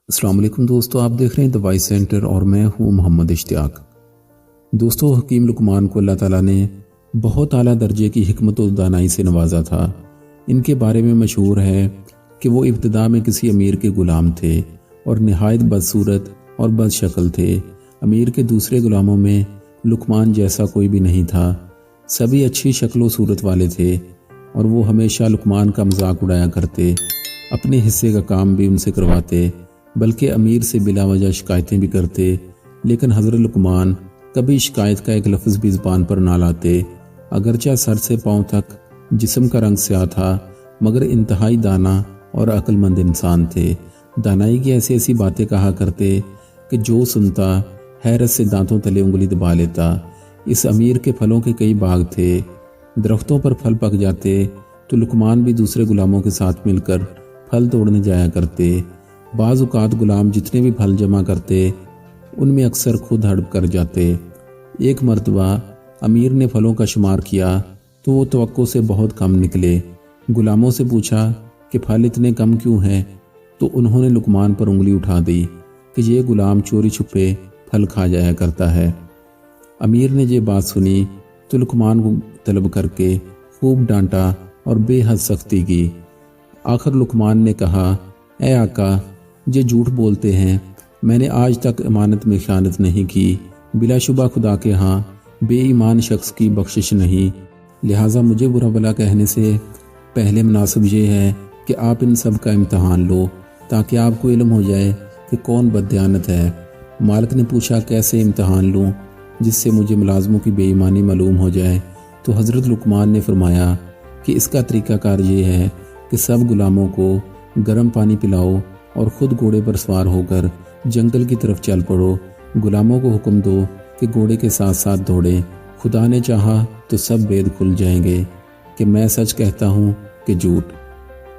السلام علیکم دوستو، آپ دیکھ رہے ہیں دوائی سینٹر اور میں ہوں محمد اشتیاق۔ دوستو، حکیم لقمان کو اللہ تعالیٰ نے بہت اعلیٰ درجے کی حکمت و دانائی سے نوازا تھا۔ ان کے بارے میں مشہور ہے کہ وہ ابتدا میں کسی امیر کے غلام تھے اور نہایت بدصورت اور بد شکل تھے۔ امیر کے دوسرے غلاموں میں لقمان جیسا کوئی بھی نہیں تھا، سبھی اچھی شکل و صورت والے تھے اور وہ ہمیشہ لقمان کا مذاق اڑایا کرتے، اپنے حصے کا کام بھی ان سے کرواتے، بلکہ امیر سے بلا وجہ شکایتیں بھی کرتے۔ لیکن حضرت لقمان کبھی شکایت کا ایک لفظ بھی زبان پر نہ لاتے۔ اگرچہ سر سے پاؤں تک جسم کا رنگ سیاہ تھا، مگر انتہائی دانا اور عقل مند انسان تھے۔ دانائی کی ایسی ایسی باتیں کہا کرتے کہ جو سنتا حیرت سے دانتوں تلے انگلی دبا لیتا۔ اس امیر کے پھلوں کے کئی باغ تھے، درختوں پر پھل پک جاتے تو لقمان بھی دوسرے غلاموں کے ساتھ مل کر پھل توڑنے جایا کرتے۔ بعض اوقات غلام جتنے بھی پھل جمع کرتے ان میں اکثر خود ہڑپ کر جاتے۔ ایک مرتبہ امیر نے پھلوں کا شمار کیا تو وہ توقع سے بہت کم نکلے۔ غلاموں سے پوچھا کہ پھل اتنے کم کیوں ہیں، تو انہوں نے لقمان پر انگلی اٹھا دی کہ یہ غلام چوری چھپے پھل کھا جایا کرتا ہے۔ امیر نے یہ بات سنی تو لقمان کو طلب کر کے خوب ڈانٹا اور بے حد سختی کی۔ آخر لقمان نے کہا، اے آقا، یہ جھوٹ بولتے ہیں، میں نے آج تک امانت میں خیانت نہیں کی۔ بلا شبہ خدا کے ہاں بے ایمان شخص کی بخشش نہیں، لہٰذا مجھے برا بلا کہنے سے پہلے مناسب یہ ہے کہ آپ ان سب کا امتحان لو تاکہ آپ کو علم ہو جائے کہ کون بددیانت ہے۔ مالک نے پوچھا، کیسے امتحان لوں جس سے مجھے ملازموں کی بے ایمانی معلوم ہو جائے؟ تو حضرت لقمان نے فرمایا کہ اس کا طریقہ کار یہ ہے کہ سب غلاموں کو گرم پانی پلاؤ اور خود گھوڑے پر سوار ہو کر جنگل کی طرف چل پڑو۔ غلاموں کو حکم دو کہ گھوڑے کے ساتھ ساتھ دوڑیں، خدا نے چاہا تو سب بید کھل جائیں گے کہ میں سچ کہتا ہوں کہ جھوٹ۔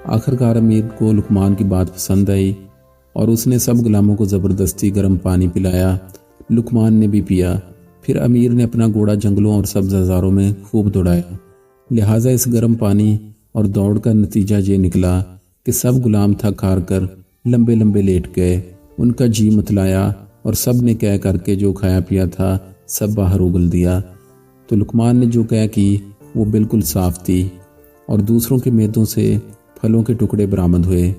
آخرکار امیر کو لقمان کی بات پسند آئی اور اس نے سب غلاموں کو زبردستی گرم پانی پلایا۔ لقمان نے بھی پیا۔ پھر امیر نے اپنا گھوڑا جنگلوں اور سبز ہزاروں میں خوب دوڑایا۔ لہٰذا اس گرم پانی اور دوڑ کا نتیجہ یہ نکلا کہ سب غلام تھک ہار کر لمبے لمبے لیٹ گئے، ان کا جی متلایا اور سب نے کہہ کر کے جو کھایا پیا تھا سب باہر اگل دیا۔ تو لقمان نے جو کہہ کی وہ بالکل صاف تھی اور دوسروں کے میدوں سے پھلوں کے ٹکڑے برآمد ہوئے۔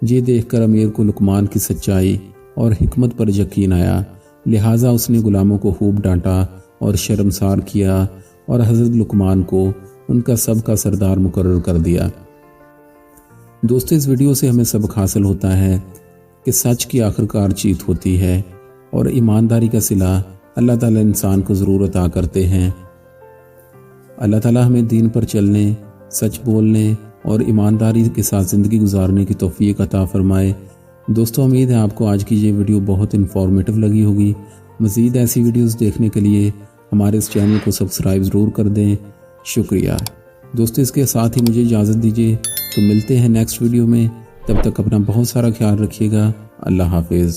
یہ دیکھ کر امیر کو لقمان کی سچائی اور حکمت پر یقین آیا، لہٰذا اس نے غلاموں کو خوب ڈانٹا اور شرمسار کیا اور حضرت لقمان کو ان کا سب کا سردار مقرر کر دیا۔ دوستو، اس ویڈیو سے ہمیں سبق حاصل ہوتا ہے کہ سچ کی آخرکار جیت ہوتی ہے اور ایمانداری کا صلہ اللہ تعالیٰ انسان کو ضرور عطا کرتے ہیں۔ اللہ تعالیٰ ہمیں دین پر چلنے، سچ بولنے اور ایمانداری کے ساتھ زندگی گزارنے کی توفیق عطا فرمائے۔ دوستو، امید ہے آپ کو آج کی یہ ویڈیو بہت انفارمیٹو لگی ہوگی۔ مزید ایسی ویڈیوز دیکھنے کے لیے ہمارے اس چینل کو سبسکرائب ضرور کر دیں۔ شکریہ دوستو، اس کے ساتھ ہی مجھے اجازت دیجیے، تو ملتے ہیں نیکسٹ ویڈیو میں۔ تب تک اپنا بہت سارا خیال رکھیے گا۔ اللہ حافظ۔